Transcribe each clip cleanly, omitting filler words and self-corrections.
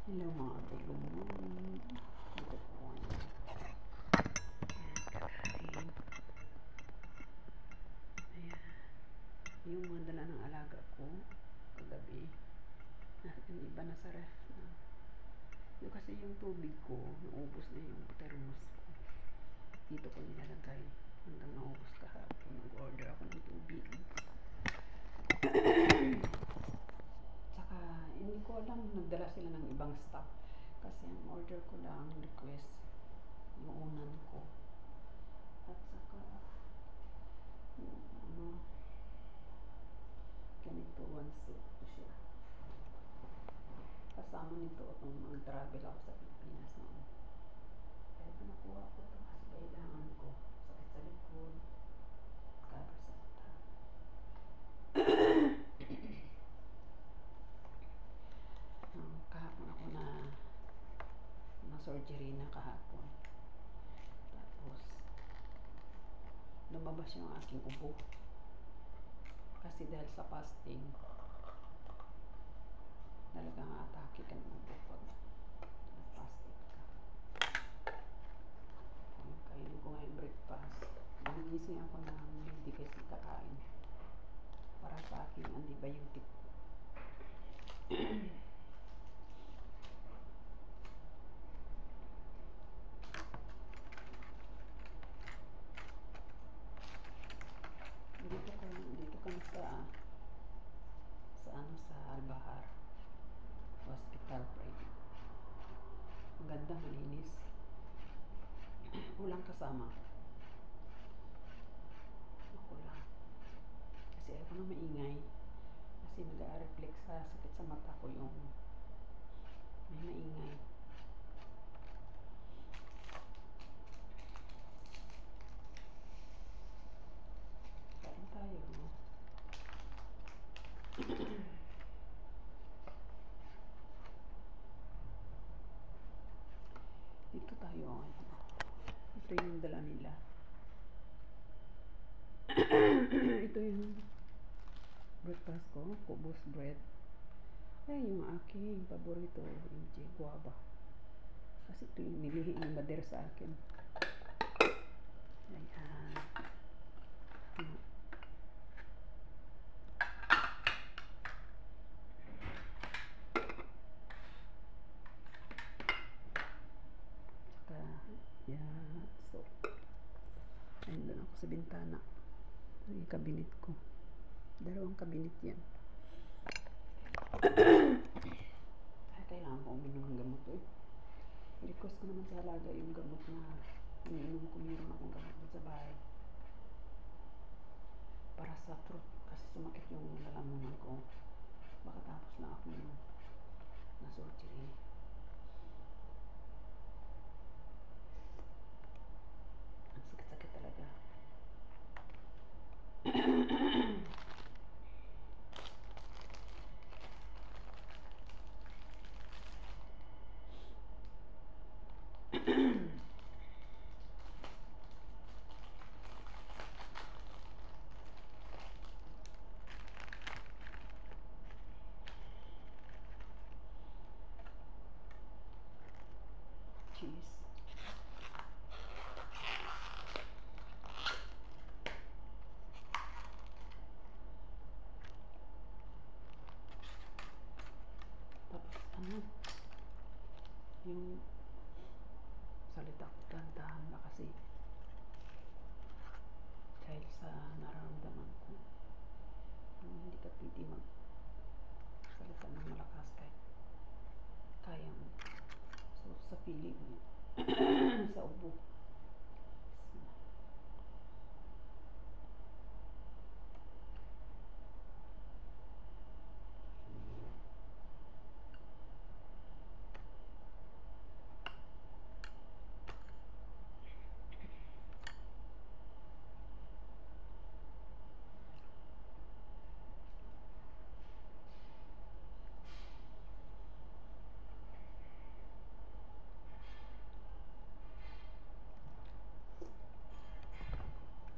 Hello mga tulungan. Ito po ang kakain. Ayan. Yung mga dala ng alaga ko kagabi. Yung iba nasa ref na. Yung kasi yung tubig ko, naubos na yung thermos ko. Dito ko nilalagay. Hanggang naubos kahapon. Nag-order ako ng tubig. Tsaka, hindi ko alam, nagdala sila ng ibang stock. Kasi ang order ko lang, request, yung unan ko. At saka, yung ganito, one set to siya. Kasama nito itong mag-travel ako sa Pilipinas noon. Kaya nakuha ko ito kasi kailangan ko. Sakit sa likod, cover sa mata. Kahapon ako na surgery na kahapon. Tapos lumabas yung aking ubo. Kasi dahil sa fasting, talagang atake ka ng ubo pag fasting ka. Kainin ko ngayon breakfast. Nagising ako na hindi kasi kakain. Para sa aking antibiotic. Dito kami sa Albahar Hospital Private. Ang ganda, malinis. Walang kasama. Ako lang. Kasi ayaw ko na maingay. Kasi nag-a-reflex sa sakit sa mata ko yung may maingay. Kain tayo. Dito tayo. Ito yung dala nila. Ito yung breakfast ko. Kubos bread. Ay, yung aking paborito. Yung guava. Kasi ito yung nilihi ng mother sa akin. Ayan. Yeah, so ayun doon ako sa bintana. Yung kabinet ko. Dalawang kabinet yan. Kailangan ko uminom ng gamot eh. Request ko naman sa alaga yung gamot na iniinom ko. Meron akong gamot sa bahay. Para sa throat. Kasi sumakit yung lalamunan ko. Baka tapos na ako na surgery. Ang sakit-sakit talaga. Cheese. Tapos yung salita ko dahan-dahan na kasi dahil sa nararamdaman ko hindi ka pwede salita ng malakas kahit kaya mo. So sa feeling mo sa ubo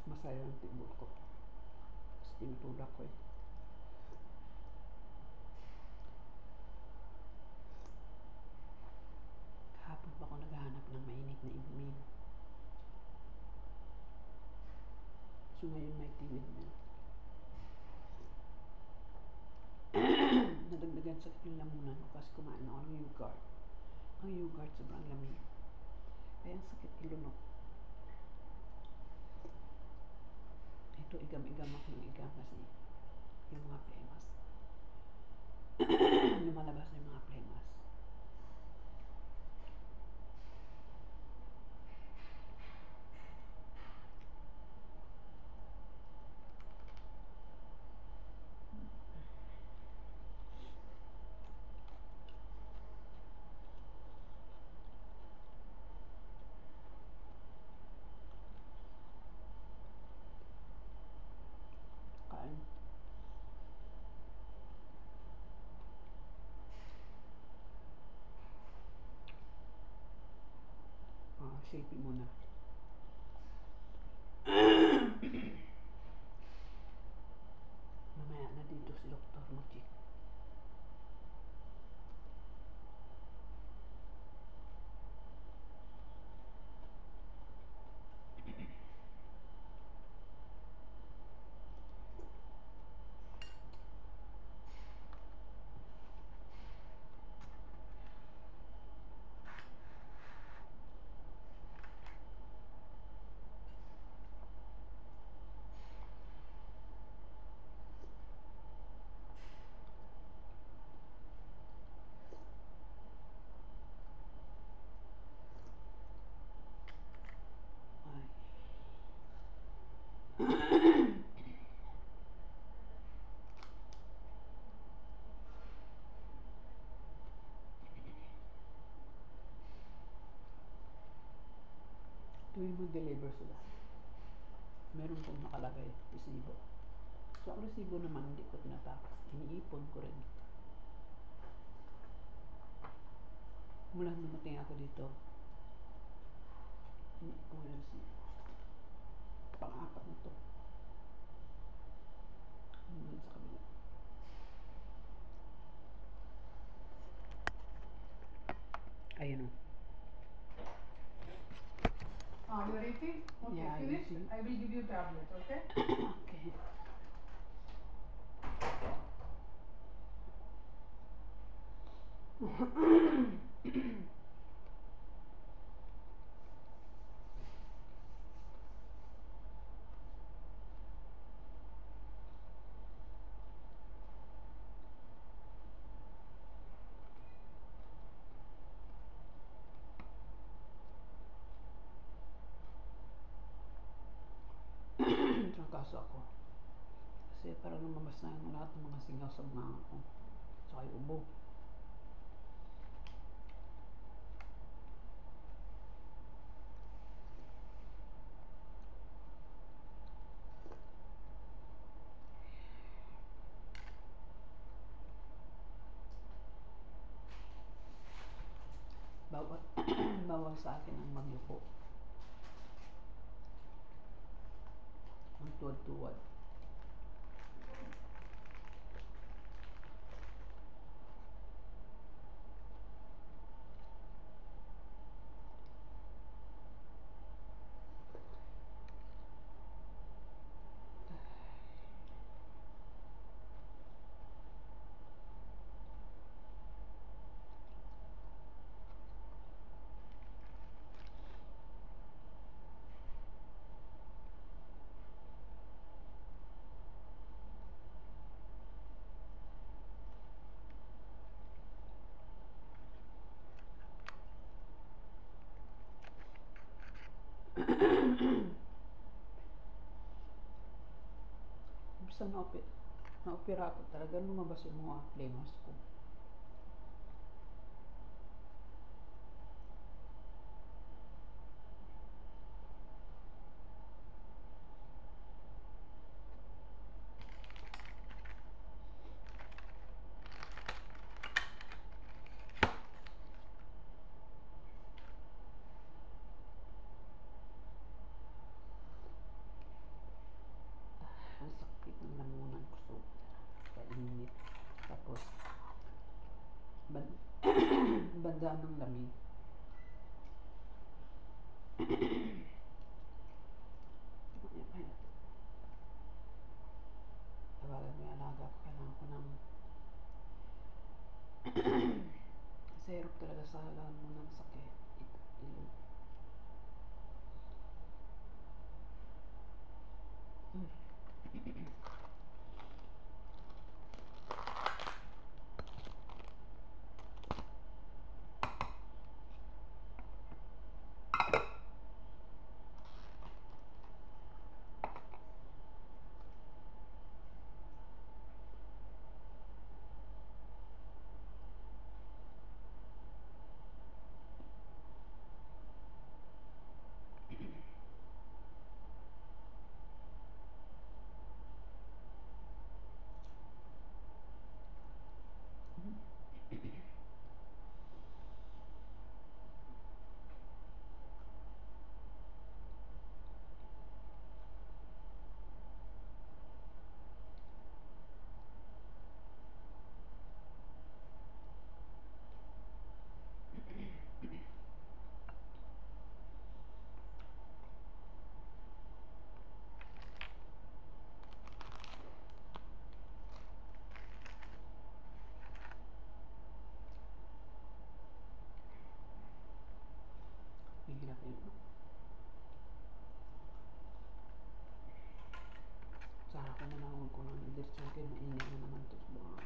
masaya ang tibol ko. Tapos tinutulak ko eh. kasi kumain ako ng yogurt. Ang yogurt sobrang lamig. Kaya ang sakit ilunok. Ito igam-igam ako ng igam kasi yung mga plemas. Lumalabas yung mga plemas. Kain. Silpin muna. Mamaya na dito si Dr. Mochi. Tuwing mag-deliver sila, meron pong nakalagay resibo. So, ang resibo naman hindi ko tinatakas. Iniipon ko rin. Mula dumating ako dito, iniipon ko yung resibo. Pang-apat na to. Hanggang sa kabila. Ayan o. You're eating? Okay, Yeah, finish. eating. I will give you tablet, okay? Okay. Trangkaso ako. Kasi parang lumabas na yung lahat ng mga singaw sa mga ako. Saka yung ubo. Bawal, bawal sa akin ang magyuko. Ang tuwad-tuwad. Basta na-opera ako talaga, lumabas yung mga flavors ko. Ang sakit ng lamunan ko, so kainit. Tapos banda ng lamig. Ayan. Tawagan mo yung alaga ko, kailangan ko ng talaga sa alam mo ng sakit. Ilog. Hirap yun. Sana ako manawag ko ng diretso kayo, mainit na naman ito sa mga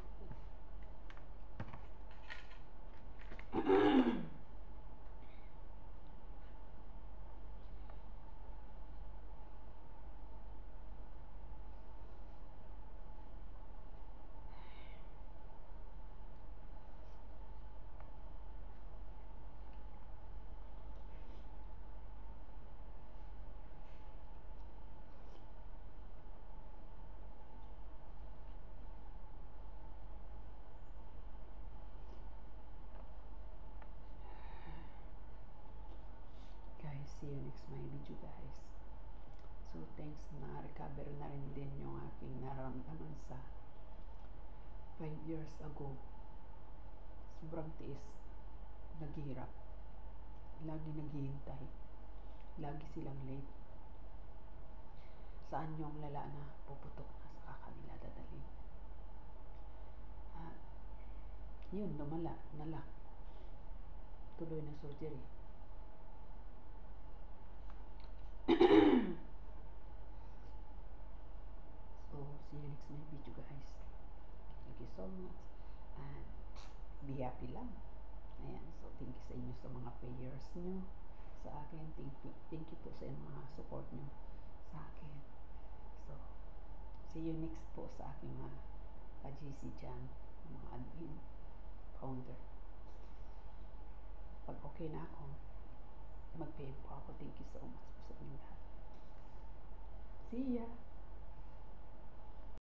guys. See you next my video guys. So thanks na recover na rin din yung aking naramdaman sa 5 years ago. Sobrang tiis, naghihirap, lagi naghihintay, lagi silang late. Saan yung lala na puputok na sa kanila dadalhin. Yun, lumala, nalak, tuloy na surgery. So see you next my video guys. Thank you so much and be happy lang. Ayan, so thank you sa inyo sa mga prayers nyo sa akin. Thank you po sa mga support nyo sa akin. So see you next po sa aking mga ka-GC dyan, mga admin, founder. Pag okay na ako, mag-PM po ako. Thank you so much po sa inyong lahat. See ya!